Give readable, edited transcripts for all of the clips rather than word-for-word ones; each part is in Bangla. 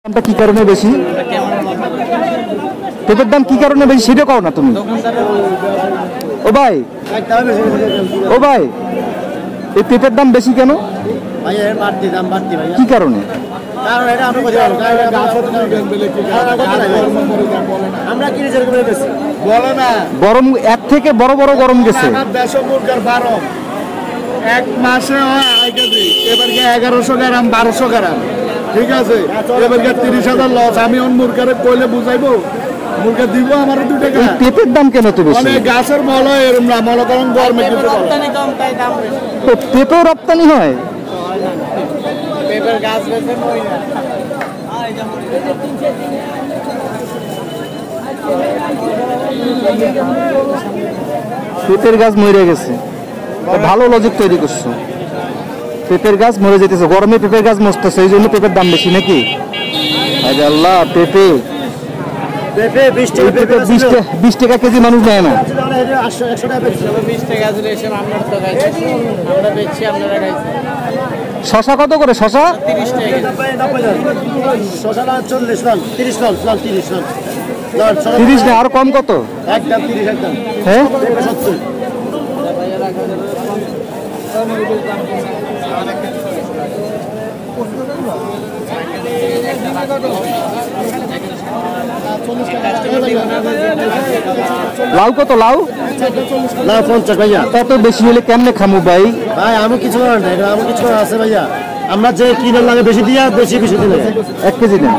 দামটা কি কারণে বেশি? পেঁপের দাম কি কারণে বেশি সেটা কও না তুমি। ও ভাই, ও ভাই, এই পেঁপের দাম বেশি কেন? কি কারণে? গরম এর থেকে বড় বড় গরম গেছে। এক মাসে হয় 1100 গ্রাম 1200 গ্রাম, ঠিক আছে। এবার 30,000 লস। আমি মুরগারে কইলে বুঝাইবো, মুরগা দিব আমার 2 টাকা। পেঁপের দাম কেন তো বেশি? মানে গাছের মল এরকম না, মনে করেন গরমে কিছু রপ্তানি কম তাই দাম বেশি। তো পেঁপেও রপ্তানি হয়? পেঁপের গাছ বেশি নয় না। পেঁপের গাছ মরে গেছে, ভালো লজিক তৈরি করছো। পেঁপের গাছ মরে যেতেছে, গরমে পেঁপের গাছ মরতেছে, এই জন্য পেঁপের দাম বেশি নাকি? আল্লাহ, পেঁপে 20 টাকা কেজি মানুষ নেয় না। শশা কত করে? শশা 30 না, আর কম কত? হ্যাঁ, লাউ কত? লাউ 50 ভাইয়া। তত বেশি হলে কেমনে খামু ভাই? ভাই আমি কিছু করার নাই, আমি কিছু করার আছে ভাইয়া। আমরা যে কিলো লাগে বেশি দিয়া বেশি দিলে 1 কেজি দেন।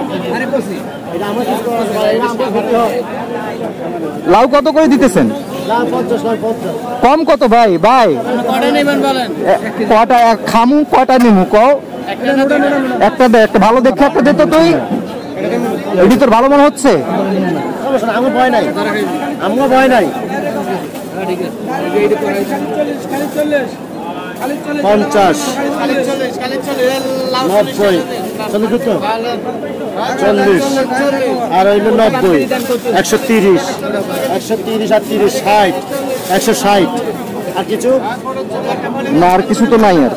লাউ কত করে দিতেছেন? কম কত ভাই? ভাই কটা খামু, কটা নিমু কও? একটা দে, একটা ভালো দেখে একটা দে তো তুই। এটি তোর ভালো মনে হচ্ছে? আমার ভয় নাই, আমার ভয় নাই। 50 90 40 আর হইল 90 130 আর 30 60 160 আর কিছু না, আর কিছু তো নাই আর।